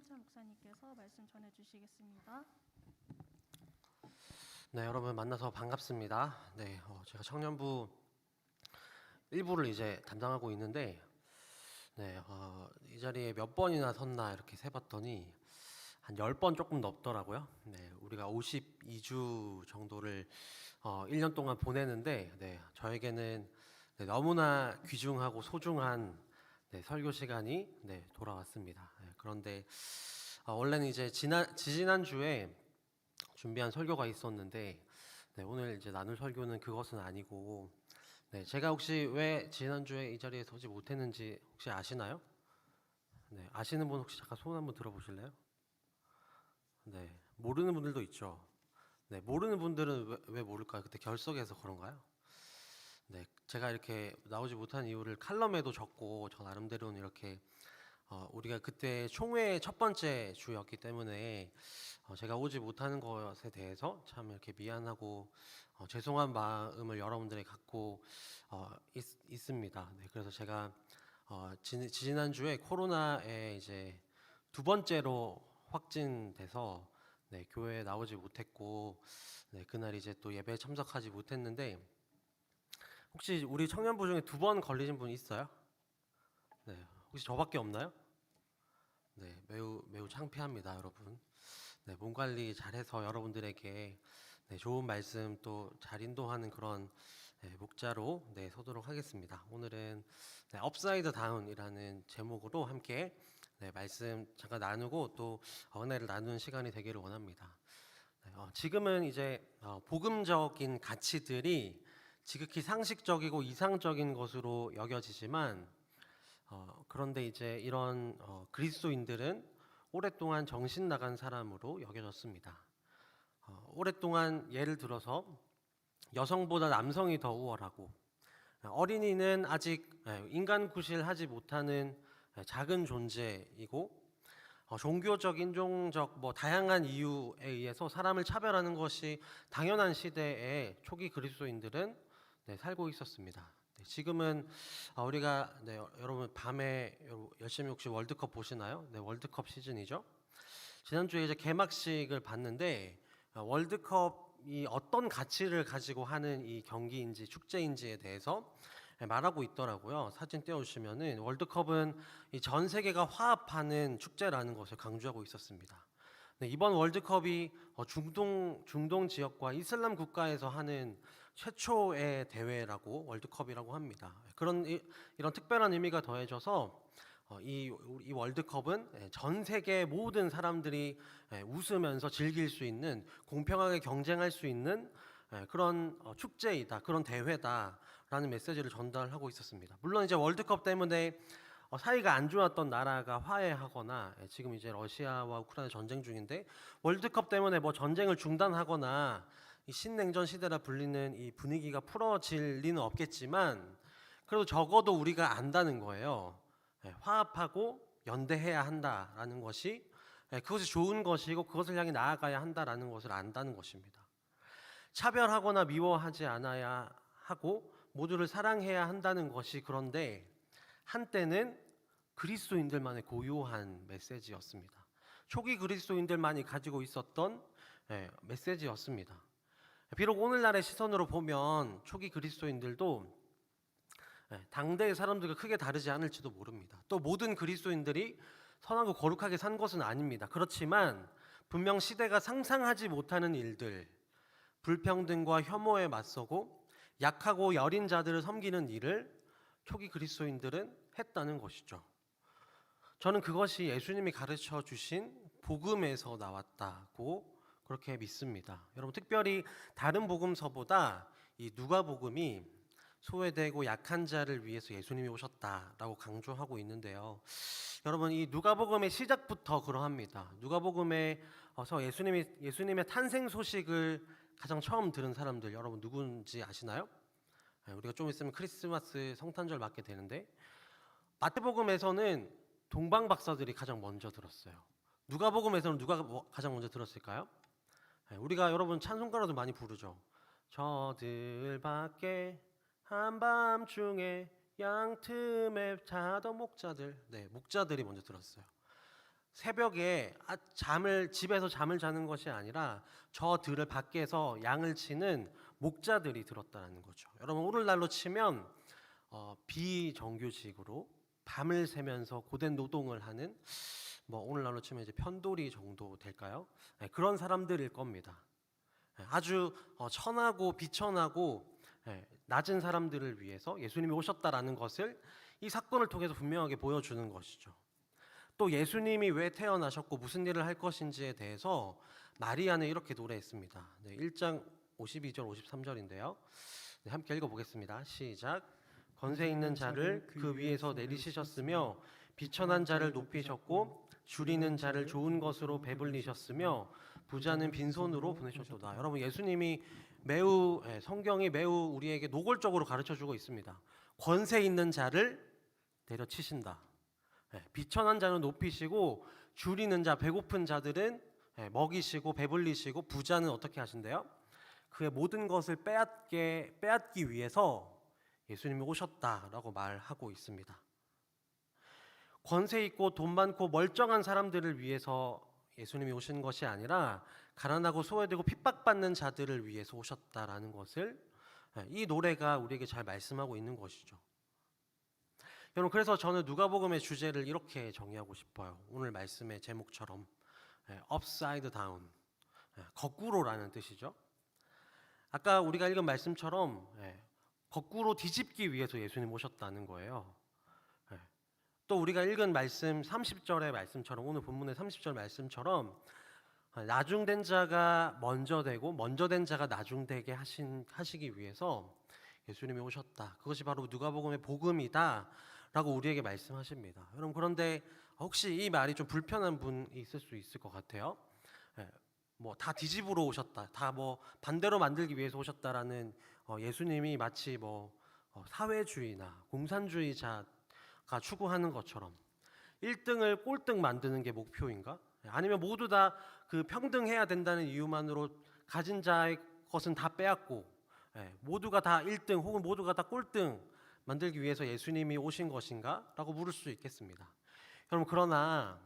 이현찬 목사님께서 말씀 전해 주시겠습니다. 네, 여러분 만나서 반갑습니다. 네, 제가 청년부 일부를 이제 담당하고 있는데, 네, 이 자리에 몇 번이나 섰나 이렇게 세봤더니 한 10번 조금 넘더라고요. 네, 우리가 52주 정도를 1년 동안 보내는데, 네, 저에게는 네, 너무나 귀중하고 소중한 네, 설교 시간이 네, 돌아왔습니다. 네, 그런데 원래는 이제 지난 주에 준비한 설교가 있었는데, 네, 오늘 이제 나눌 설교는 그것은 아니고, 네, 제가 혹시 왜 지난주에 이 자리에 서지 못했는지 혹시 아시나요? 네, 아시는 분 혹시 잠깐 손 한번 들어보실래요? 네, 모르는 분들도 있죠. 네, 모르는 분들은 왜 모를까요? 그때 결석해서 그런가요? 네, 제가 이렇게 나오지 못한 이유를 칼럼에도 적고 저 나름대로는 이렇게 우리가 그때 총회 첫 번째 주였기 때문에 제가 오지 못하는 것에 대해서 참 이렇게 미안하고 죄송한 마음을 여러분들이 갖고 있습니다. 네, 그래서 제가 지난주에 코로나에 이제 두 번째로 확진돼서 네, 교회에 나오지 못했고 네, 그날 이제 또 예배에 참석하지 못했는데 혹시 우리 청년부 중에 두 번 걸리신 분 있어요? 네, 혹시 저밖에 없나요? 네, 매우 창피합니다, 여러분. 네, 몸 관리 잘해서 여러분들에게 네, 좋은 말씀 또 잘 인도하는 그런 네, 목자로 네, 서도록 하겠습니다. 오늘은 네, 업사이드 다운이라는 제목으로 함께 네, 말씀 잠깐 나누고 또 은혜를 나누는 시간이 되기를 원합니다. 네, 지금은 이제 복음적인 가치들이 지극히 상식적이고 이상적인 것으로 여겨지지만 그런데 이제 이런 그리스도인들은 오랫동안 정신 나간 사람으로 여겨졌습니다. 오랫동안 예를 들어서 여성보다 남성이 더 우월하고 어린이는 아직 인간 구실하지 못하는 작은 존재이고 종교적, 인종적 뭐 다양한 이유에 의해서 사람을 차별하는 것이 당연한 시대에 초기 그리스도인들은 네, 살고 있었습니다. 네, 지금은 우리가 네, 여러분 밤에 열심히 혹시 월드컵 보시나요? 네, 월드컵 시즌이죠. 지난주에 이제 개막식을 봤는데 월드컵이 어떤 가치를 가지고 하는 이 경기인지 축제인지에 대해서 말하고 있더라고요. 사진 띄워주시면은 월드컵은 이 전 세계가 화합하는 축제라는 것을 강조하고 있었습니다. 네, 이번 월드컵이 중동 지역과 이슬람 국가에서 하는 최초의 대회라고 월드컵이라고 합니다. 이런 특별한 의미가 더해져서 이 월드컵은 전 세계 모든 사람들이 웃으면서 즐길 수 있는 공평하게 경쟁할 수 있는 그런 축제이다, 그런 대회다라는 메시지를 전달하고 있었습니다. 물론 이제 월드컵 때문에 사이가 안 좋았던 나라가 화해하거나 지금 이제 러시아와 우크라이나 전쟁 중인데 월드컵 때문에 뭐 전쟁을 중단하거나 이 신냉전 시대라 불리는 이 분위기가 풀어질 리는 없겠지만 그래도 적어도 우리가 안다는 거예요. 화합하고 연대해야 한다라는 것이 그것이 좋은 것이고 그것을 향해 나아가야 한다라는 것을 안다는 것입니다. 차별하거나 미워하지 않아야 하고 모두를 사랑해야 한다는 것이 그런데 한때는 그리스도인들만의 고유한 메시지였습니다. 초기 그리스도인들만이 가지고 있었던 메시지였습니다. 비록 오늘날의 시선으로 보면 초기 그리스도인들도 당대의 사람들과 크게 다르지 않을지도 모릅니다. 또 모든 그리스도인들이 선하고 거룩하게 산 것은 아닙니다. 그렇지만 분명 시대가 상상하지 못하는 일들, 불평등과 혐오에 맞서고 약하고 여린 자들을 섬기는 일을 초기 그리스도인들은 했다는 것이죠. 저는 그것이 예수님이 가르쳐 주신 복음에서 나왔다고 그렇게 믿습니다. 여러분 특별히 다른 복음서보다 이 누가복음이 소외되고 약한 자를 위해서 예수님이 오셨다라고 강조하고 있는데요. 여러분 이 누가복음의 시작부터 그러합니다. 누가복음에서 예수님의 탄생 소식을 가장 처음 들은 사람들 여러분 누군지 아시나요? 우리가 좀 있으면 크리스마스 성탄절 맞게 되는데 마태복음에서는 동방박사들이 가장 먼저 들었어요. 누가복음에서는 누가 가장 먼저 들었을까요? 우리가 여러분 찬송가로도 많이 부르죠. 저들밖에 한밤중에 양 틈에 자던 목자들. 네, 목자들이 먼저 들었어요. 새벽에 집에서 잠을 자는 것이 아니라 저 들을 밖에서 양을 치는 목자들이 들었다는 거죠. 여러분 오늘날로 치면 비정규직으로 밤을 새면서 고된 노동을 하는 뭐 오늘날로 치면 이제 편돌이 정도 될까요? 네, 그런 사람들일 겁니다. 아주 천하고 비천하고 낮은 사람들을 위해서 예수님이 오셨다라는 것을 이 사건을 통해서 분명하게 보여주는 것이죠. 또 예수님이 왜 태어나셨고 무슨 일을 할 것인지에 대해서 마리아는 이렇게 노래했습니다. 1장 52절 53절인데요. 함께 읽어보겠습니다. 시작. 권세 있는 자를 그 위에서 내리시셨으며 비천한 자를 높이셨고 줄이는 자를 좋은 것으로 배불리셨으며 부자는 빈손으로 보내셨도다. 여러분 예수님이 성경이 매우 우리에게 노골적으로 가르쳐주고 있습니다. 권세 있는 자를 내려치신다. 비천한 자는 높이시고 줄이는 자 배고픈 자들은 먹이시고 배불리시고 부자는 어떻게 하신대요? 그의 모든 것을 빼앗기 위해서 예수님이 오셨다라고 말하고 있습니다. 권세 있고 돈 많고 멀쩡한 사람들을 위해서 예수님이 오신 것이 아니라 가난하고 소외되고 핍박받는 자들을 위해서 오셨다라는 것을 이 노래가 우리에게 잘 말씀하고 있는 것이죠. 여러분 그래서 저는 누가복음의 주제를 이렇게 정의하고 싶어요. 오늘 말씀의 제목처럼 upside down, 거꾸로라는 뜻이죠. 아까 우리가 읽은 말씀처럼 거꾸로 뒤집기 위해서 예수님 오셨다는 거예요. 또 우리가 읽은 말씀 30절의 말씀처럼 오늘 본문의 30절 말씀처럼 나중된 자가 먼저 되고 먼저 된 자가 나중되게 하시기 위해서 예수님이 오셨다. 그것이 바로 누가복음의 복음이다 라고 우리에게 말씀하십니다. 여러분 그런데 혹시 이 말이 좀 불편한 분이 있을 수 있을 것 같아요. 뭐 다 뒤집으러 오셨다, 다 뭐 반대로 만들기 위해서 오셨다라는 예수님이 마치 사회주의나 공산주의자가 추구하는 것처럼 1등을 꼴등 만드는 게 목표인가? 아니면 모두 다 그 평등해야 된다는 이유만으로 가진 자의 것은 다 빼앗고 모두가 다 1등 혹은 모두가 다 꼴등 만들기 위해서 예수님이 오신 것인가? 라고 물을 수 있겠습니다. 여러분 그러나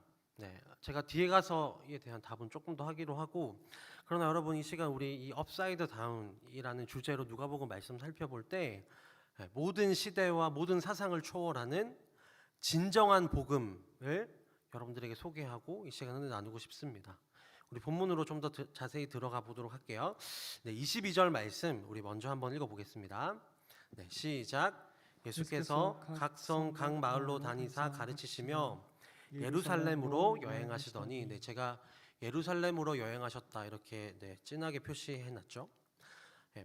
제가 뒤에 가서 이에 대한 답은 조금 더 하기로 하고, 그러나 여러분 이 시간 우리 이 업사이드 다운이라는 주제로 누가복음 말씀 살펴볼 때 모든 시대와 모든 사상을 초월하는 진정한 복음을 여러분들에게 소개하고 이 시간을 나누고 싶습니다. 우리 본문으로 좀 더 자세히 들어가 보도록 할게요. 22절 말씀 우리 먼저 한번 읽어보겠습니다. 시작. 예수께서 각 성 각 마을로 다니사 가르치시며 예루살렘으로 여행하시더니, 제가 예루살렘으로 여행하셨다 이렇게 진하게 표시해놨죠.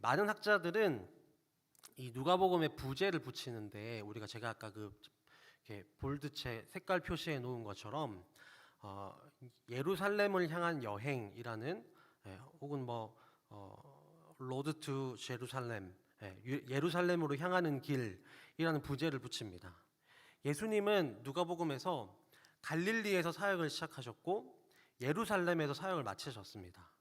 많은 학자들은 이 누가복음에 부제를 붙이는데 제가 아까 이렇게 볼드체 색깔 표시해 놓은 것처럼 예루살렘을 향한 여행이라는 혹은 로드 투 제루살렘, 예루살렘으로 향하는 길이라는 부제를 붙입니다. 예수님은 누가복음에서 갈릴리에서 사역을 시작하셨고 예루살렘에서 사역을 마치셨습니다.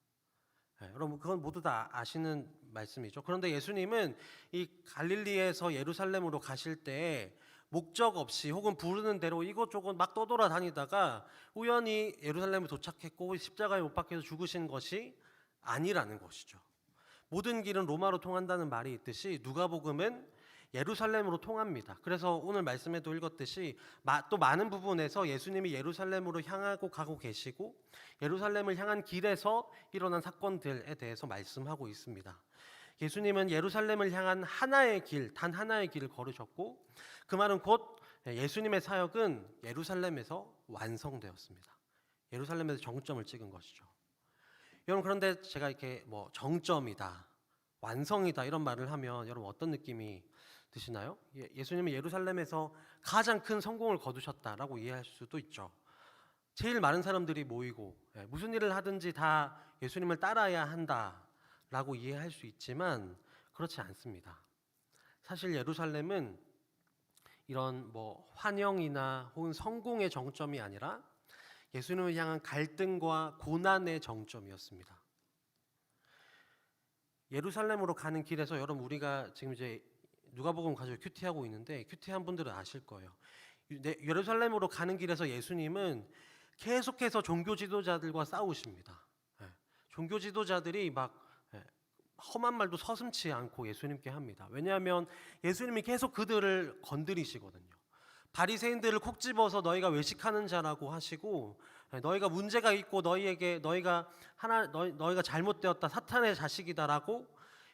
여러분 그건 모두 다 아시는 말씀이죠. 그런데 예수님은 이 갈릴리에서 예루살렘으로 가실 때 목적 없이 혹은 부르는 대로 이곳저곳 막 떠돌아다니다가 우연히 예루살렘에 도착했고 십자가에 못 박혀서 죽으신 것이 아니라는 것이죠. 모든 길은 로마로 통한다는 말이 있듯이 누가복음은 예루살렘으로 통합니다. 그래서 오늘 말씀에도 읽었듯이 또 많은 부분에서 예수님이 예루살렘으로 향하고 가고 계시고 예루살렘을 향한 길에서 일어난 사건들에 대해서 말씀하고 있습니다. 예수님은 예루살렘을 향한 하나의 길, 단 하나의 길을 걸으셨고 그 말은 곧 예수님의 사역은 예루살렘에서 완성되었습니다. 예루살렘에서 정점을 찍은 것이죠. 여러분 그런데 제가 이렇게 정점이다, 완성이다 이런 말을 하면 여러분 어떤 느낌이 드시나요? 예수님은 예루살렘에서 가장 큰 성공을 거두셨다라고 이해할 수도 있죠. 제일 많은 사람들이 모이고 무슨 일을 하든지 다 예수님을 따라야 한다라고 이해할 수 있지만 그렇지 않습니다. 사실 예루살렘은 이런 환영이나 혹은 성공의 정점이 아니라 예수님을 향한 갈등과 고난의 정점이었습니다. 예루살렘으로 가는 길에서 여러분 우리가 지금 이제 누가복음 가지고 큐티하고 있는데 큐티한 분들은 아실 거예요. 예루살렘으로 가는 길에서 예수님은 계속해서 종교 지도자들과 싸우십니다. 예, 종교 지도자들이 막 예, 험한 말도 서슴지 않고 예수님께 합니다. 왜냐하면 예수님이 계속 그들을 건드리시거든요. 바리새인들을 콕 집어서 너희가 외식하는 자라고 하시고, 너희가 문제가 있고 너희가 너희가 잘못되었다, 사탄의 자식이다라고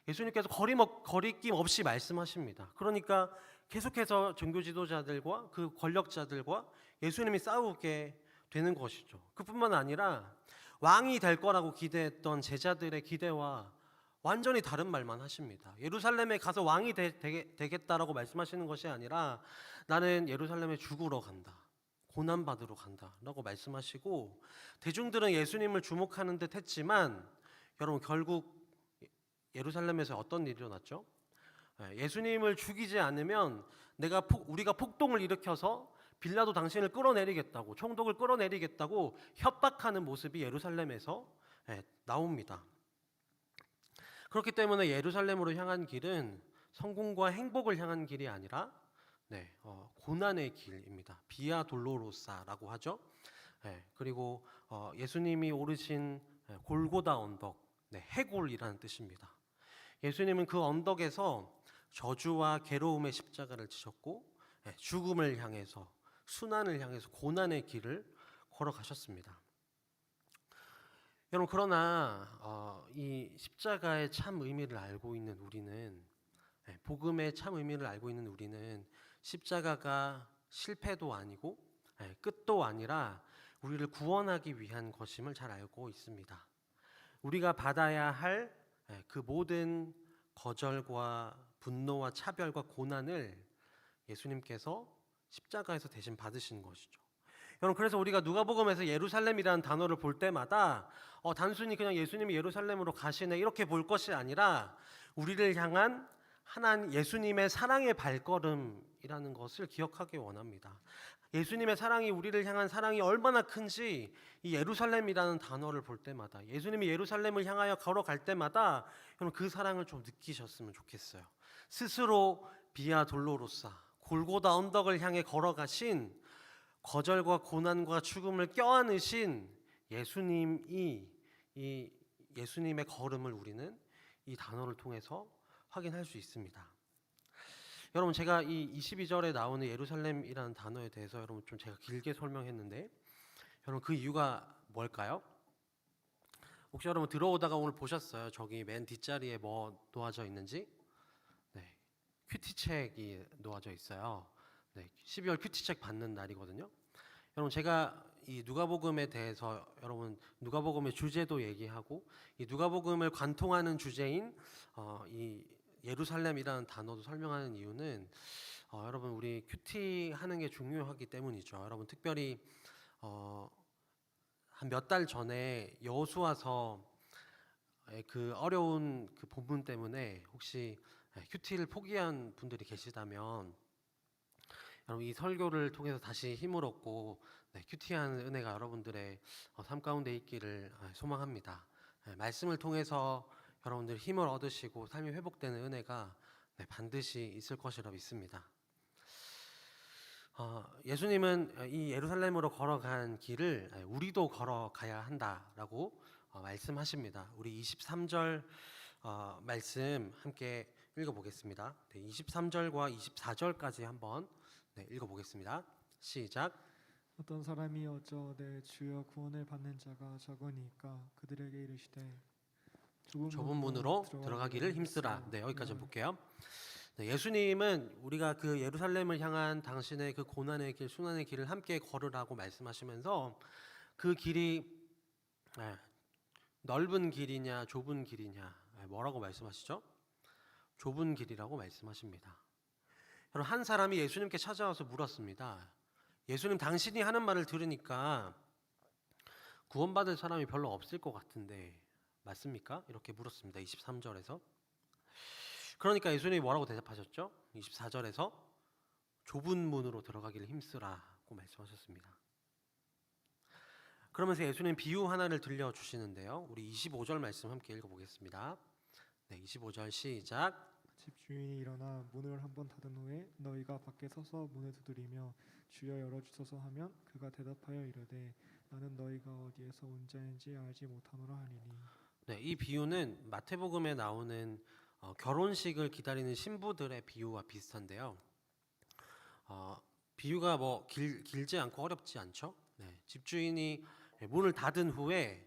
예수님께서 거리낌 없이 말씀하십니다. 그러니까 계속해서 종교 지도자들과 그 권력자들과 예수님이 싸우게 되는 것이죠. 그뿐만 아니라 왕이 될 거라고 기대했던 제자들의 기대와 완전히 다른 말만 하십니다. 예루살렘에 가서 왕이 되겠다라고 말씀하시는 것이 아니라 나는 예루살렘에 죽으러 간다, 고난받으러 간다라고 말씀하시고, 대중들은 예수님을 주목하는 듯 했지만 여러분, 결국 예루살렘에서 어떤 일이 일어났죠? 예수님을 죽이지 않으면 우리가 폭동을 일으켜서 빌라도 당신을 끌어내리겠다고, 총독을 끌어내리겠다고 협박하는 모습이 예루살렘에서 나옵니다. 그렇기 때문에 예루살렘으로 향한 길은 성공과 행복을 향한 길이 아니라 고난의 길입니다. 비아 돌로로사라고 하죠. 그리고 예수님이 오르신 골고다 언덕, 해골이라는 뜻입니다. 예수님은 그 언덕에서 저주와 괴로움의 십자가를 지셨고, 죽음을 향해서, 순환을 향해서 고난의 길을 걸어가셨습니다. 여러분, 그러나 이 십자가의 참 의미를 알고 있는 우리는, 복음의 참 의미를 알고 있는 우리는 십자가가 실패도 아니고 끝도 아니라 우리를 구원하기 위한 것임을 잘 알고 있습니다. 우리가 받아야 할 그 모든 거절과 분노와 차별과 고난을 예수님께서 십자가에서 대신 받으신 것이죠. 여러분, 그래서 우리가 누가복음에서 예루살렘이라는 단어를 볼 때마다 단순히 그냥 예수님이 예루살렘으로 가시네 이렇게 볼 것이 아니라 우리를 향한 예수님의 사랑의 발걸음이라는 것을 기억하기 원합니다. 예수님의 사랑이, 우리를 향한 사랑이 얼마나 큰지 이 예루살렘이라는 단어를 볼 때마다, 예수님이 예루살렘을 향하여 걸어갈 때마다 여러분, 그 사랑을 좀 느끼셨으면 좋겠어요. 스스로 비아 돌로로사, 골고다 언덕을 향해 걸어가신, 거절과 고난과 죽음을 껴안으신 예수님의 걸음을 우리는 이 단어를 통해서 확인할 수 있습니다. 여러분, 제가 이 22절에 나오는 예루살렘이라는 단어에 대해서 여러분 좀 제가 길게 설명했는데, 여러분 그 이유가 뭘까요? 혹시 여러분 들어오다가 오늘 보셨어요? 저기 맨 뒷자리에 뭐 놓아져 있는지? 큐티책이 놓아져 있어요. 12월 큐티책 받는 날이거든요. 여러분, 제가 이 누가복음에 대해서, 여러분 누가복음의 주제도 얘기하고 이 누가복음을 관통하는 주제인 이 예루살렘이라는 단어도 설명하는 이유는 여러분, 우리 큐티 하는 게 중요하기 때문이죠. 여러분, 특별히 한 몇 달 전에 여호수아서 그 어려운 그 본문 때문에 혹시 큐티를 포기한 분들이 계시다면, 여러분 이 설교를 통해서 다시 힘을 얻고 큐티하는 은혜가 여러분들의 삶 가운데 있기를 소망합니다. 말씀을 통해서 여러분들 힘을 얻으시고 삶이 회복되는 은혜가 반드시 있을 것이라 믿습니다. 예수님은 이 예루살렘으로 걸어간 길을 우리도 걸어가야 한다라고 말씀하십니다. 우리 23절 말씀 함께 읽어보겠습니다. 23절과 24절까지 한번 읽어보겠습니다. 시작. 어떤 사람이 어쩌되 주여 구원을 받는 자가 적으니까 그들에게 이르시되 좁은 문으로 들어가기를 힘쓰라. 여기까지 볼게요. 예수님은 우리가 그 예루살렘을 향한 당신의 그 고난의 길, 순환의 길을 함께 걸으라고 말씀하시면서 그 길이 넓은 길이냐 좁은 길이냐, 뭐라고 말씀하시죠? 좁은 길이라고 말씀하십니다. 여러분, 한 사람이 예수님께 찾아와서 물었습니다. 예수님, 당신이 하는 말을 들으니까 구원받을 사람이 별로 없을 것 같은데 맞습니까? 이렇게 물었습니다. 23절에서. 그러니까 예수님이 뭐라고 대답하셨죠? 24절에서 좁은 문으로 들어가기를 힘쓰라고 말씀하셨습니다. 그러면서 예수님 비유 하나를 들려주시는데요. 우리 25절 말씀 함께 읽어보겠습니다. 25절 시작. 집 주인이 일어나 문을 한번 닫은 후에 너희가 밖에 서서 문을 두드리며 주여 열어주소서 하면 그가 대답하여 이르되 나는 너희가 어디에서 온 자인지 알지 못하노라 하니니. 네, 이 비유는 마태복음에 나오는 결혼식을 기다리는 신부들의 비유와 비슷한데요. 비유가 뭐 길지 않고 어렵지 않죠. 네, 집주인이 문을 닫은 후에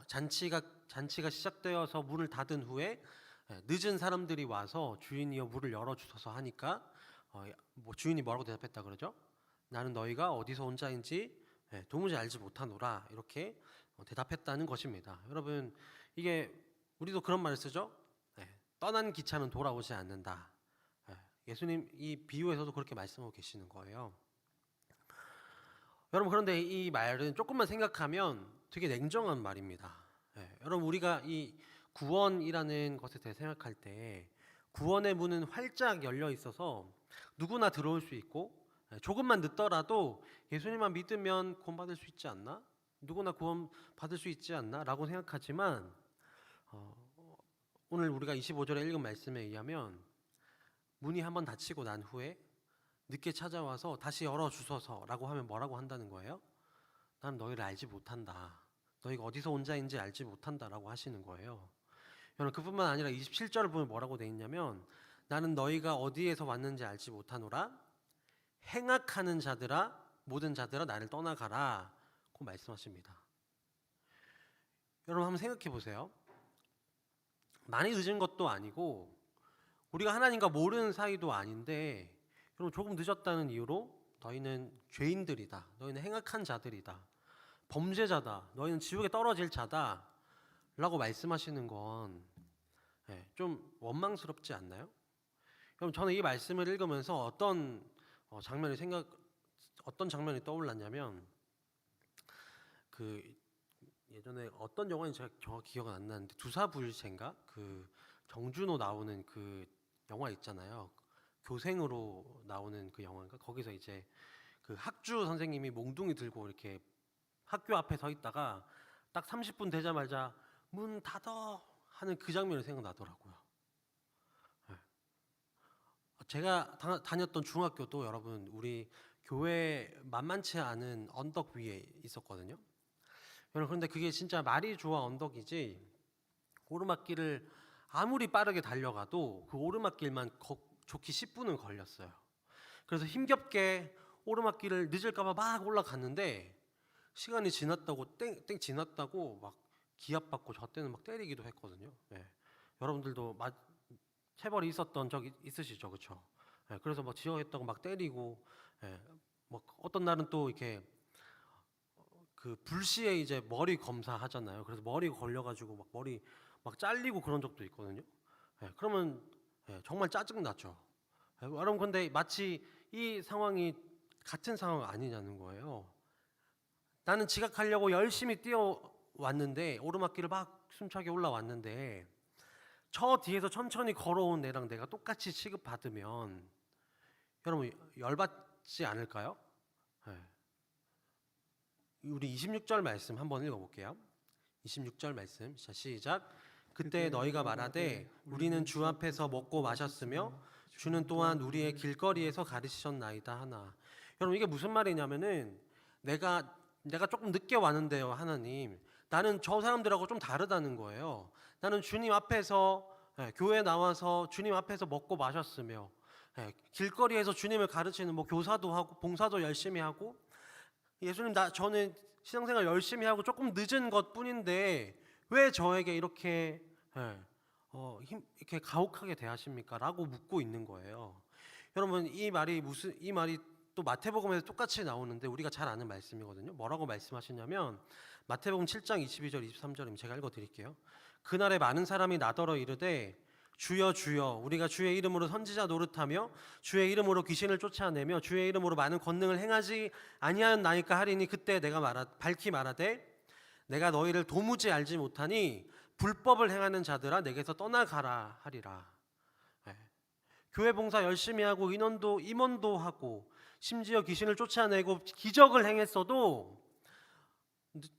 잔치가 시작되어서 문을 닫은 후에 늦은 사람들이 와서 주인이여 문을 열어주소서 하니까 뭐 주인이 뭐라고 대답했다 그러죠? 나는 너희가 어디서 온 자인지 도무지 알지 못하노라 이렇게 대답했다는 것입니다. 여러분 이게 우리도 그런 말을 쓰죠. 떠난 기차는 돌아오지 않는다. 예수님 이 비유에서도 그렇게 말씀하고 계시는 거예요. 여러분 그런데 이 말은 조금만 생각하면 되게 냉정한 말입니다. 여러분 우리가 이 구원이라는 것에 대해 생각할 때 구원의 문은 활짝 열려 있어서 누구나 들어올 수 있고 조금만 늦더라도 예수님만 믿으면 구원받을 수 있지 않나? 누구나 구원받을 수 있지 않나? 라고 생각하지만 오늘 우리가 25절에 읽은 말씀에 의하면 문이 한번 닫히고 난 후에 늦게 찾아와서 다시 열어주소서라고 하면 뭐라고 한다는 거예요? 난 너희를 알지 못한다. 너희가 어디서 온 자인지 알지 못한다라고 하시는 거예요. 여러분 그뿐만 아니라 27절을 보면 뭐라고 돼 있냐면 나는 너희가 어디에서 왔는지 알지 못하노라 행악하는 자들아 모든 자들아 나를 떠나가라 고 말씀하십니다. 여러분 한번 생각해 보세요. 많이 늦은 것도 아니고 우리가 하나님과 모르는 사이도 아닌데 여러분 조금 늦었다는 이유로 너희는 죄인들이다. 너희는 행악한 자들이다. 범죄자다. 너희는 지옥에 떨어질 자다. 라고 말씀하시는 건 좀 원망스럽지 않나요? 그럼 저는 이 말씀을 읽으면서 어떤 장면이 떠올랐냐면 그 예전에 어떤 영화인지 제가 정확히 기억은 안 나는데 두사불체인가 그 정준호 나오는 그 영화 있잖아요. 교생으로 나오는 그 영화인가 거기서 이제 그 학주 선생님이 몽둥이 들고 이렇게 학교 앞에 서 있다가 딱 30분 되자마자 문 닫어 하는 그 장면이 생각나더라고요. 제가 다녔던 중학교도 여러분 우리 교회 만만치 않은 언덕 위에 있었거든요. 여러분 그런데 그게 진짜 말이 좋아 언덕이지 오르막길을 아무리 빠르게 달려가도 그 오르막길만 좋기 10분은 걸렸어요. 그래서 힘겹게 오르막길을 늦을까봐 막 올라갔는데 시간이 지났다고 땡 지났다고 막 기합받고 저 때는 막 때리기도 했거든요. 여러분들도 체벌이 있었던 적 있으시죠, 그렇죠? 그래서 막 지적했다고 막 때리고, 뭐 어떤 날은 또 이렇게 그 불시에 이제 머리 검사하잖아요. 그래서 머리 걸려가지고 막 머리 막 잘리고 그런 적도 있거든요. 그러면 정말 짜증 나죠. 여러분 근데 마치 이 상황이 같은 상황 아니냐는 거예요. 나는 지각하려고 열심히 뛰어왔는데 오르막길을 막 숨차게 올라왔는데 저 뒤에서 천천히 걸어온 애랑 내가 똑같이 취급받으면 여러분 열받지 않을까요? 우리 26절 말씀 한번 읽어볼게요. 26절 말씀 자 시작. 그때 너희가 말하되 우리는 주 앞에서 먹고 마셨으며 주는 또한 우리의 길거리에서 가르치셨나이다 하나. 여러분 이게 무슨 말이냐면은 내가 조금 늦게 왔는데요 하나님 나는 저 사람들하고 좀 다르다는 거예요. 나는 주님 앞에서 교회 나와서 주님 앞에서 먹고 마셨으며 길거리에서 주님을 가르치는 뭐 교사도 하고 봉사도 열심히 하고 예수님 저는 신앙생활 열심히 하고 조금 늦은 것뿐인데 왜 저에게 이렇게 이렇게 가혹하게 대하십니까? 라고 묻고 있는 거예요. 여러분 이 말이 또 마태복음에서 똑같이 나오는데 우리가 잘 아는 말씀이거든요. 뭐라고 말씀하시냐면 마태복음 7장 22절 23절입니다. 제가 읽어드릴게요. 그날에 많은 사람이 나더러 이르되 주여 주여 우리가 주의 이름으로 선지자 노릇하며 주의 이름으로 귀신을 쫓아내며 주의 이름으로 많은 권능을 행하지 아니하였나이까 하리니 그때 내가 밝히 말하되 내가 너희를 도무지 알지 못하니 불법을 행하는 자들아 내게서 떠나가라 하리라. 교회 봉사 열심히 하고 임원도 하고 심지어 귀신을 쫓아내고 기적을 행했어도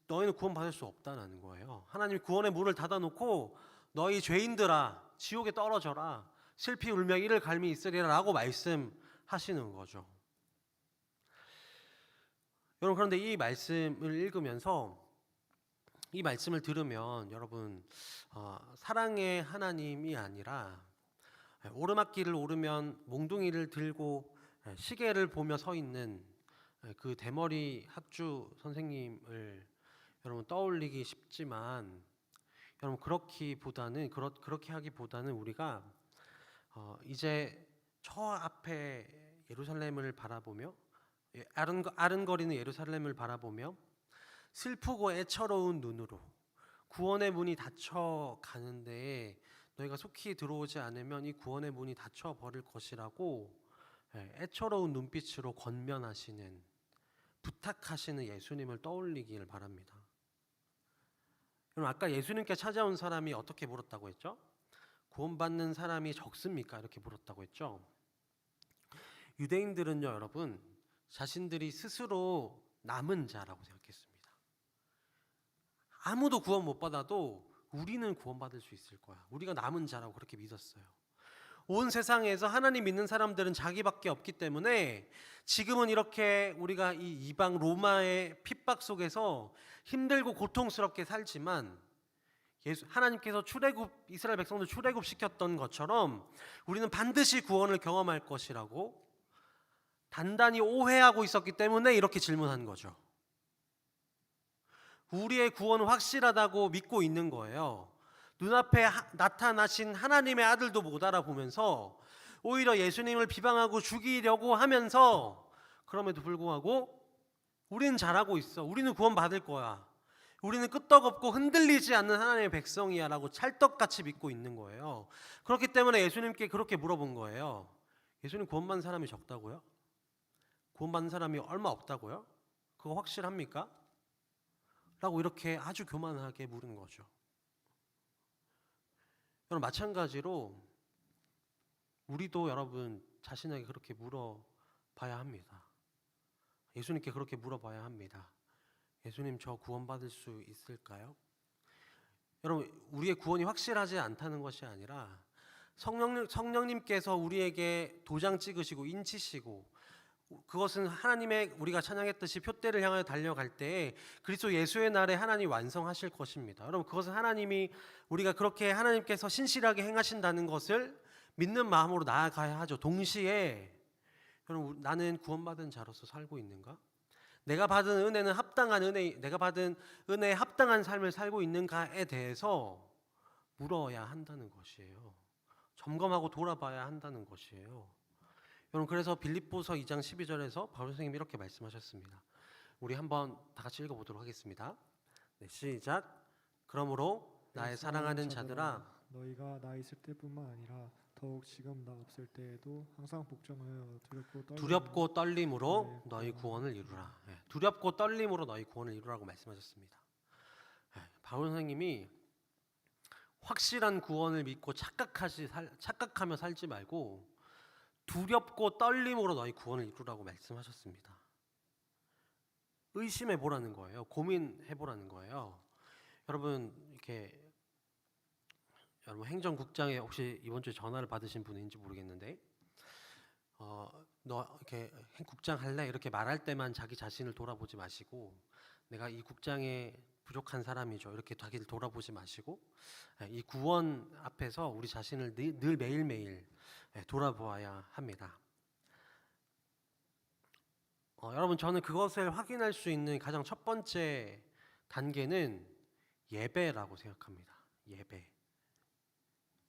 너희는 구원받을 수 없다는 거예요. 하나님이 구원의 문을 닫아놓고 너희 죄인들아 지옥에 떨어져라 슬피 울며 이를 갈미 있으리라 라고 말씀하시는 거죠. 여러분 그런데 이 말씀을 읽으면서 이 말씀을 들으면 여러분 사랑의 하나님이 아니라 오르막길을 오르면 몽둥이를 들고 시계를 보며 서 있는 그 대머리 학주 선생님을 여러분 떠올리기 쉽지만 여러분 그렇게 하기보다는 우리가 이제 저 앞에 예루살렘을 바라보며 아른거리는 예루살렘을 바라보며 슬프고 애처로운 눈으로 구원의 문이 닫혀 가는데 너희가 속히 들어오지 않으면 이 구원의 문이 닫혀 버릴 것이라고 애처로운 눈빛으로 권면하시는 부탁하시는 예수님을 떠올리기를 바랍니다. 여러분 아까 예수님께 찾아온 사람이 어떻게 물었다고 했죠? 구원받는 사람이 적습니까? 이렇게 물었다고 했죠. 유대인들은요 여러분 자신들이 스스로 남은 자라고 생각했습니다. 아무도 구원 못 받아도 우리는 구원받을 수 있을 거야. 우리가 남은 자라고 그렇게 믿었어요. 온 세상에서 하나님 믿는 사람들은 자기밖에 없기 때문에 지금은 이렇게 우리가 이 이방 로마의 핍박 속에서 힘들고 고통스럽게 살지만 하나님께서 이스라엘 백성들 출애굽 시켰던 것처럼 우리는 반드시 구원을 경험할 것이라고 단단히 오해하고 있었기 때문에 이렇게 질문한 거죠. 우리의 구원은 확실하다고 믿고 있는 거예요. 눈앞에 나타나신 하나님의 아들도 못 알아보면서 오히려 예수님을 비방하고 죽이려고 하면서 그럼에도 불구하고 우리는 잘하고 있어. 우리는 구원받을 거야. 우리는 끄떡없고 흔들리지 않는 하나님의 백성이야 라고 찰떡같이 믿고 있는 거예요. 그렇기 때문에 예수님께 그렇게 물어본 거예요. 예수님 구원받는 사람이 적다고요? 구원받는 사람이 얼마 없다고요? 그거 확실합니까? 라고 이렇게 아주 교만하게 물은 거죠. 여러분 마찬가지로 우리도 여러분 자신에게 그렇게 물어봐야 합니다. 예수님께 그렇게 물어봐야 합니다. 예수님 저 구원받을 수 있을까요? 여러분 우리의 구원이 확실하지 않다는 것이 아니라 성령님께서 우리에게 도장 찍으시고 인치시고 그것은 하나님의 우리가 찬양했듯이 표대를 향하여 달려갈 때 그리스도 예수의 날에 하나님 완성하실 것입니다. 여러분 그것은 하나님이 우리가 그렇게 하나님께서 신실하게 행하신다는 것을 믿는 마음으로 나아가야 하죠. 동시에 여러분 나는 구원받은 자로서 살고 있는가? 내가 받은 은혜는 합당한 은혜, 내가 받은 은혜에 합당한 삶을 살고 있는가에 대해서 물어야 한다는 것이에요. 점검하고 돌아봐야 한다는 것이에요. 여러분 그래서 빌립보서 2장 12절에서 바울 선생님이 이렇게 말씀하셨습니다. 우리 한번 다 같이 읽어보도록 하겠습니다. 네, 시작. 그러므로 나의 사랑하는 자들아 너희가 나 있을 때뿐만 아니라 더욱 지금 나 없을 때에도 항상 복종하여 두렵고 떨림으로 너희 구원을 이루라. 두렵고 떨림으로 너희 구원을 이루라고 말씀하셨습니다. 바울 선생님이 확실한 구원을 믿고 착각하며 살지 말고 두렵고 떨림으로 너희 구원을 이루라고 말씀하셨습니다. 의심해 보라는 거예요. 고민해 보라는 거예요. 여러분 여러분 행정국장에 혹시 이번 주에 전화를 받으신 분인지 모르겠는데 너 이렇게 국장 할래? 이렇게 말할 때만 자기 자신을 돌아보지 마시고 내가 이 국장에 부족한 사람이죠. 이렇게 자기를 돌아보지 마시고 이 구원 앞에서 우리 자신을 늘 매일매일 돌아보아야 합니다. 여러분 저는 그것을 확인할 수 있는 가장 첫 번째 단계는 예배라고 생각합니다.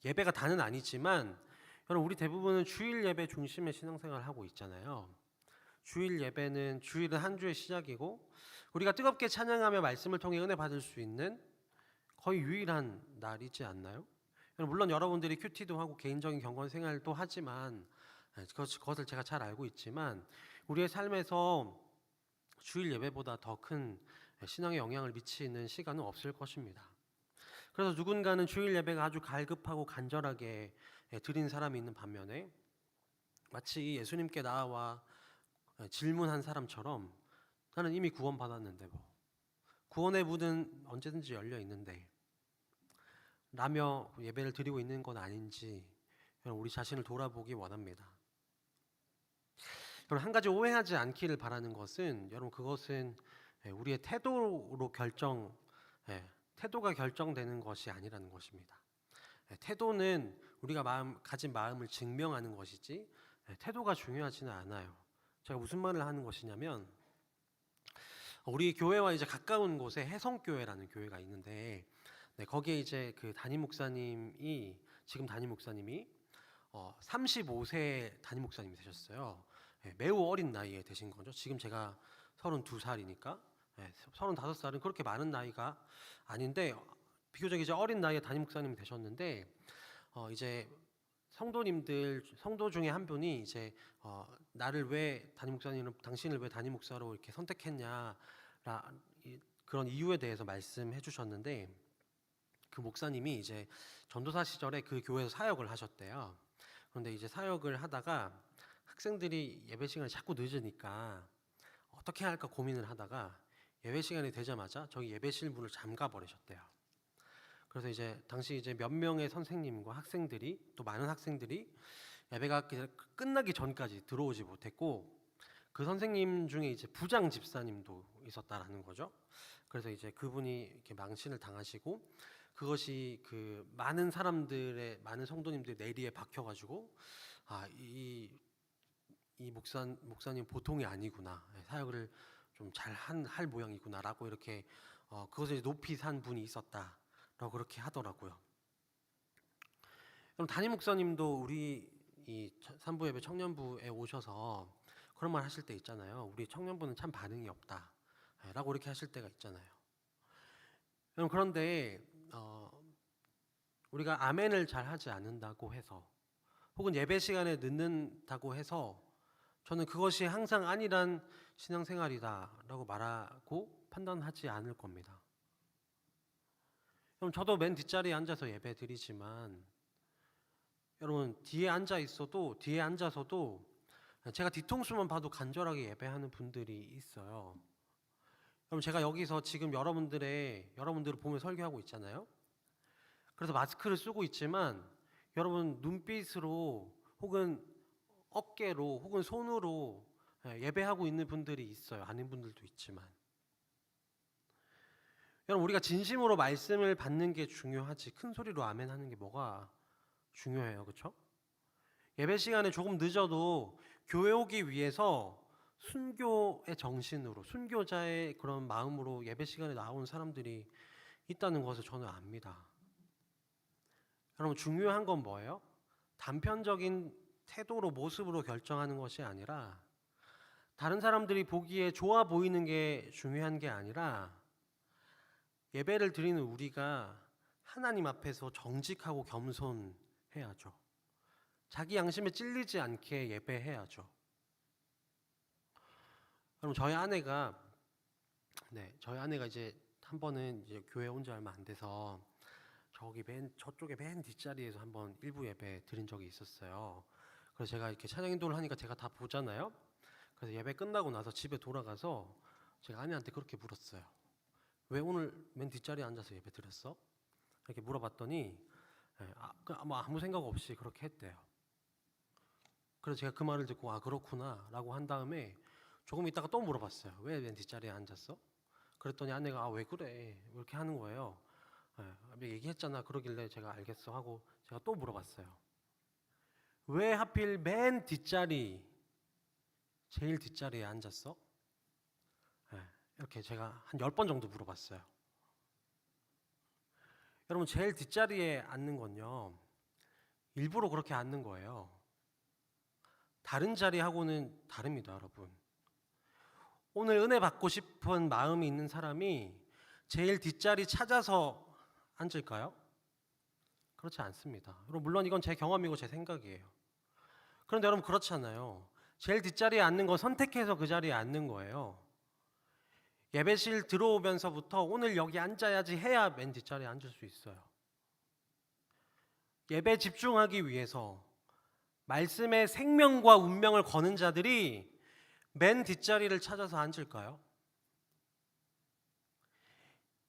예배가 다는 아니지만 여러분 우리 대부분은 주일 예배 중심의 신앙생활을 하고 있잖아요. 주일 예배는 주일은 한 주의 시작이고 우리가 뜨겁게 찬양하며 말씀을 통해 은혜 받을 수 있는 거의 유일한 날이지 않나요? 물론 여러분들이 큐티도 하고 개인적인 경건 생활도 하지만 그것을 제가 잘 알고 있지만 우리의 삶에서 주일 예배보다 더 큰 신앙에 영향을 미치는 시간은 없을 것입니다. 그래서 누군가는 주일 예배가 아주 갈급하고 간절하게 드린 사람이 있는 반면에 마치 예수님께 나와 질문한 사람처럼 나는 이미 구원받았는데 구원의 문은 언제든지 열려 있는데 라며 예배를 드리고 있는 건 아닌지 우리 자신을 돌아보기 원합니다. 여러분 한 가지 오해하지 않기를 바라는 것은 여러분 그것은 우리의 태도로 태도가 결정되는 것이 아니라는 것입니다. 태도는 우리가 가진 마음을 증명하는 것이지 태도가 중요하지는 않아요. 제가 무슨 말을 하는 것이냐면 우리 교회와 이제 가까운 곳에 해성교회라는 교회가 있는데 거기에 이제 그 지금 담임 목사님이 35세 담임 목사님이 되셨어요. 매우 어린 나이에 되신 거죠. 지금 제가 32살이니까 35살은 그렇게 많은 나이가 아닌데 비교적 이제 어린 나이에 담임 목사님이 되셨는데 이제 성도 중에 한 분이 이제 당신을 왜 담임 목사로 이렇게 선택했냐 그런 이유에 대해서 말씀해 주셨는데 그 목사님이 이제 전도사 시절에 그 교회에서 사역을 하셨대요. 그런데 이제 사역을 하다가 학생들이 예배 시간이 자꾸 늦으니까 어떻게 할까 고민을 하다가 예배 시간이 되자마자 저기 예배실 문을 잠가 버리셨대요. 그래서 이제 당시 이제 몇 명의 선생님과 학생들이 또 많은 학생들이 예배가 끝나기 전까지 들어오지 못했고 그 선생님 중에 이제 부장 집사님도 있었다라는 거죠. 그래서 이제 그분이 이렇게 망신을 당하시고 그것이 그 많은 성도님들의 내리에 박혀가지고 이 목사님 보통이 아니구나, 사역을 좀 잘 할 모양이구나라고 이렇게 그것을 높이 산 분이 있었다라고 그렇게 하더라고요. 그럼 담임 목사님도 우리 이 산부 예배 청년부에 오셔서 그런 말 하실 때 있잖아요. 우리 청년부는 참 반응이 없다라고 이렇게 하실 때가 있잖아요. 그런데 우리가 아멘을 잘 하지 않는다고 해서 혹은 예배 시간에 늦는다고 해서 저는 그것이 항상 안일한 신앙생활이다라고 말하고 판단하지 않을 겁니다. 그럼 저도 맨 뒷자리에 앉아서 예배 드리지만 여러분 뒤에 앉아서도 제가 뒤통수만 봐도 간절하게 예배하는 분들이 있어요. 그럼 제가 여기서 지금 여러분들을 보며 설교하고 있잖아요. 그래서 마스크를 쓰고 있지만 여러분 눈빛으로 혹은 어깨로 혹은 손으로 예배하고 있는 분들이 있어요. 아닌 분들도 있지만 여러분 우리가 진심으로 말씀을 받는 게 중요하지 큰 소리로 아멘 하는 게 뭐가 중요해요. 그렇죠? 예배 시간에 조금 늦어도 교회 오기 위해서 순교의 정신으로 순교자의 그런 마음으로 예배 시간에 나온 사람들이 있다는 것을 저는 압니다. 여러분 중요한 건 뭐예요? 단편적인 태도로 모습으로 결정하는 것이 아니라 다른 사람들이 보기에 좋아 보이는 게 중요한 게 아니라 예배를 드리는 우리가 하나님 앞에서 정직하고 겸손해야죠. 자기 양심에 찔리지 않게 예배해야죠. 그럼 저희 아내가 이제 한 번은 이제 교회 온 지 얼마 안 돼서 저쪽에 맨 뒷자리에서 한번 일부 예배 드린 적이 있었어요. 그래서 제가 이렇게 찬양 인도를 하니까 제가 다 보잖아요. 그래서 예배 끝나고 나서 집에 돌아가서 제가 아내한테 그렇게 물었어요. 왜 오늘 맨 뒷자리에 앉아서 예배 드렸어? 이렇게 물어봤더니 아무 생각 없이 그렇게 했대요. 그래서 제가 그 말을 듣고 그렇구나 라고 한 다음에 조금 있다가 또 물어봤어요. 왜 맨 뒷자리에 앉았어? 그랬더니 아내가 왜 그래? 이렇게 하는 거예요. 얘기했잖아. 그러길래 제가 알겠어 하고 제가 또 물어봤어요. 왜 하필 맨 제일 뒷자리에 앉았어? 이렇게 제가 한 10번 정도 물어봤어요. 여러분 제일 뒷자리에 앉는 건요 일부러 그렇게 앉는 거예요. 다른 자리하고는 다릅니다. 여러분 오늘 은혜 받고 싶은 마음이 있는 사람이 제일 뒷자리 찾아서 앉을까요? 그렇지 않습니다. 여러분 물론 이건 제 경험이고 제 생각이에요. 그런데 여러분 그렇잖아요. 제일 뒷자리에 앉는 건 선택해서 그 자리에 앉는 거예요. 예배실 들어오면서부터 오늘 여기 앉아야지 해야 맨 뒷자리에 앉을 수 있어요. 예배 집중하기 위해서 말씀의 생명과 운명을 거는 자들이 맨 뒷자리를 찾아서 앉을까요?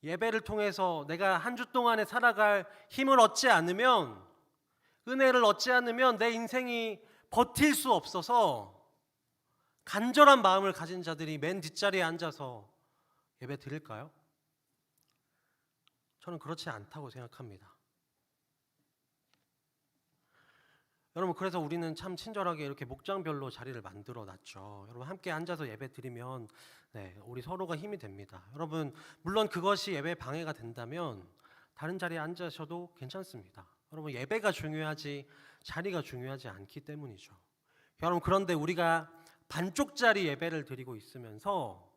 예배를 통해서 내가 한 주 동안에 살아갈 힘을 얻지 않으면, 은혜를 얻지 않으면 내 인생이 버틸 수 없어서 간절한 마음을 가진 자들이 맨 뒷자리에 앉아서 예배 드릴까요? 저는 그렇지 않다고 생각합니다. 여러분, 그래서 우리는 참 친절하게 이렇게 목장별로 자리를 만들어 놨죠. 여러분, 함께 앉아서 예배 드리면 우리 서로가 힘이 됩니다. 여러분, 물론 그것이 예배 방해가 된다면 다른 자리에 앉으셔도 괜찮습니다. 여러분, 예배가 중요하지 자리가 중요하지 않기 때문이죠. 여러분, 그런데 우리가 반쪽짜리 예배를 드리고 있으면서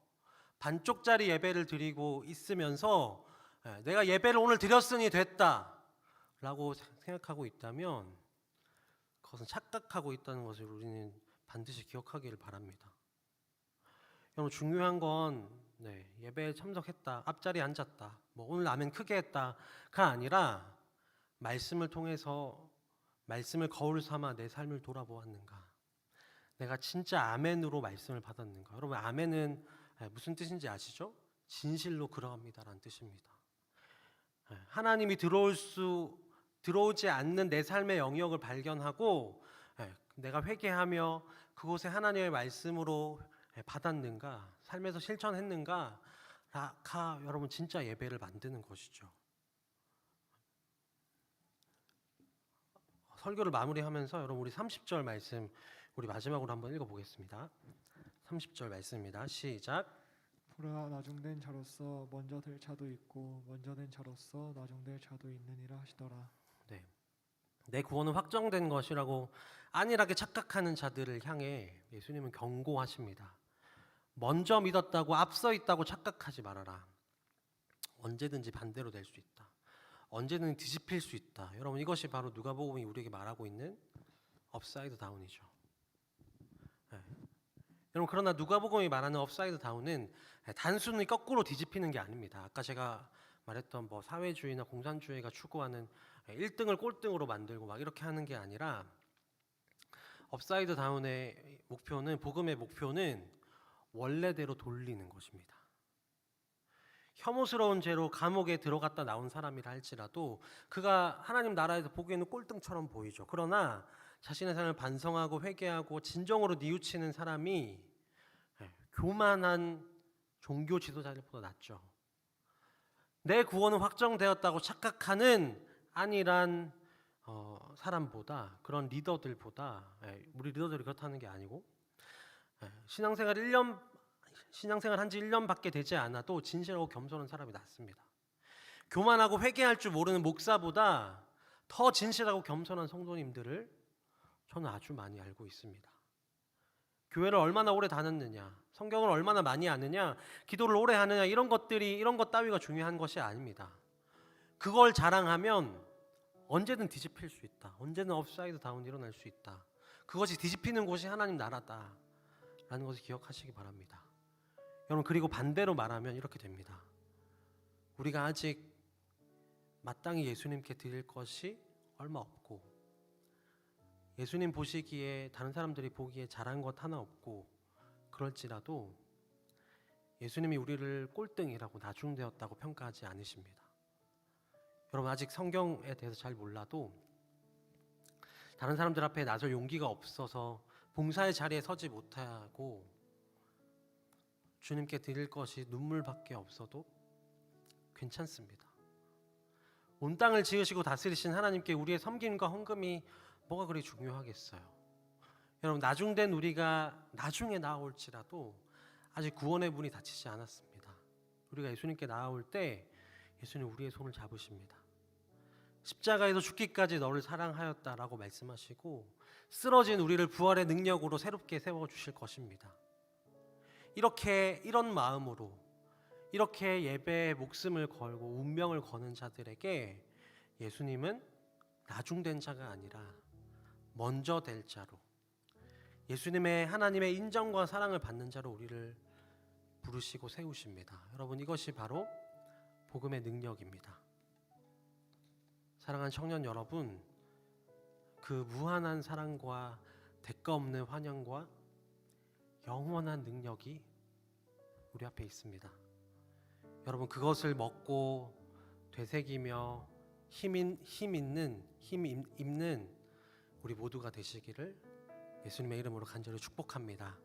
내가 예배를 오늘 드렸으니 됐다 라고 생각하고 있다면 그것은 착각하고 있다는 것을 우리는 반드시 기억하기를 바랍니다. 여러분, 중요한 건 예배에 참석했다, 앞자리에 앉았다, 오늘 아멘 크게 했다가 아니라 말씀을 통해서 말씀을 거울 삼아 내 삶을 돌아보았는가, 내가 진짜 아멘으로 말씀을 받았는가. 여러분, 아멘은 무슨 뜻인지 아시죠? 진실로 그러합니다라는 뜻입니다. 하나님이 들어오지 않는 내 삶의 영역을 발견하고 내가 회개하며 그곳에 하나님의 말씀으로 받았는가, 삶에서 실천했는가가 여러분 진짜 예배를 만드는 것이죠. 설교를 마무리하면서 여러분, 우리 30절 말씀 우리 마지막으로 한번 읽어보겠습니다. 30절 말씀입니다. 시작. 보라, 나중된 자로서 먼저 될 자도 있고 먼저 된 자로서 나중될 자도 있느니라 하시더라. 내 구원은 확정된 것이라고 안일하게 착각하는 자들을 향해 예수님은 경고하십니다. 먼저 믿었다고 앞서 있다고 착각하지 말아라. 언제든지 반대로 될 수 있다. 언제든 뒤집힐 수 있다. 여러분, 이것이 바로 누가복음이 우리에게 말하고 있는 업사이드 다운이죠. 여러분, 그러나 누가복음이 말하는 업사이드 다운은 단순히 거꾸로 뒤집히는 게 아닙니다. 아까 제가 말했던 사회주의나 공산주의가 추구하는 1등을 꼴등으로 만들고 막 이렇게 하는 게 아니라, 업사이드 다운의 목표는, 복음의 목표는 원래대로 돌리는 것입니다. 혐오스러운 죄로 감옥에 들어갔다 나온 사람이라 할지라도 그가 하나님 나라에서 보기에는 꼴등처럼 보이죠. 그러나 자신의 삶을 반성하고 회개하고 진정으로 뉘우치는 사람이 교만한 종교 지도자들보다 낫죠. 내 구원은 확정되었다고 착각하는 안일한 사람보다, 그런 리더들보다, 우리 리더들이 그렇다는 게 아니고, 신앙생활 한 지 1년밖에 되지 않아도 진실하고 겸손한 사람이 낫습니다. 교만하고 회개할 줄 모르는 목사보다 더 진실하고 겸손한 성도님들을 저는 아주 많이 알고 있습니다. 교회를 얼마나 오래 다녔느냐, 성경을 얼마나 많이 아느냐, 기도를 오래 하느냐, 이런 것 따위가 중요한 것이 아닙니다. 그걸 자랑하면 언제든 뒤집힐 수 있다. 언제든 업사이드 다운이 일어날 수 있다. 그것이 뒤집히는 곳이 하나님 나라다 라는 것을 기억하시기 바랍니다. 여러분, 그리고 반대로 말하면 이렇게 됩니다. 우리가 아직 마땅히 예수님께 드릴 것이 얼마 없고, 예수님 보시기에, 다른 사람들이 보기에 잘한 것 하나 없고, 그럴지라도 예수님이 우리를 꼴등이라고 나중되었다고 평가하지 않으십니다. 여러분, 아직 성경에 대해서 잘 몰라도, 다른 사람들 앞에 나설 용기가 없어서 봉사의 자리에 서지 못하고 주님께 드릴 것이 눈물밖에 없어도 괜찮습니다. 온 땅을 지으시고 다스리신 하나님께 우리의 섬김과 헌금이 뭐가 그리 중요하겠어요. 여러분, 나중된 우리가 나중에 나아올지라도 아직 구원의 문이 닫히지 않았습니다. 우리가 예수님께 나아올 때 예수님 우리의 손을 잡으십니다. 십자가에서 죽기까지 너를 사랑하였다라고 말씀하시고, 쓰러진 우리를 부활의 능력으로 새롭게 세워주실 것입니다. 이런 마음으로, 이렇게 예배에 목숨을 걸고 운명을 거는 자들에게 예수님은 나중된 자가 아니라 먼저 될 자로, 예수님의 하나님의 인정과 사랑을 받는 자로 우리를 부르시고 세우십니다. 여러분, 이것이 바로 복음의 능력입니다. 사랑하는 청년 여러분, 그 무한한 사랑과 대가 없는 환영과 영원한 능력이 우리 앞에 있습니다. 여러분, 그것을 먹고 되새기며 힘 입는 우리 모두가 되시기를 예수님의 이름으로 간절히 축복합니다.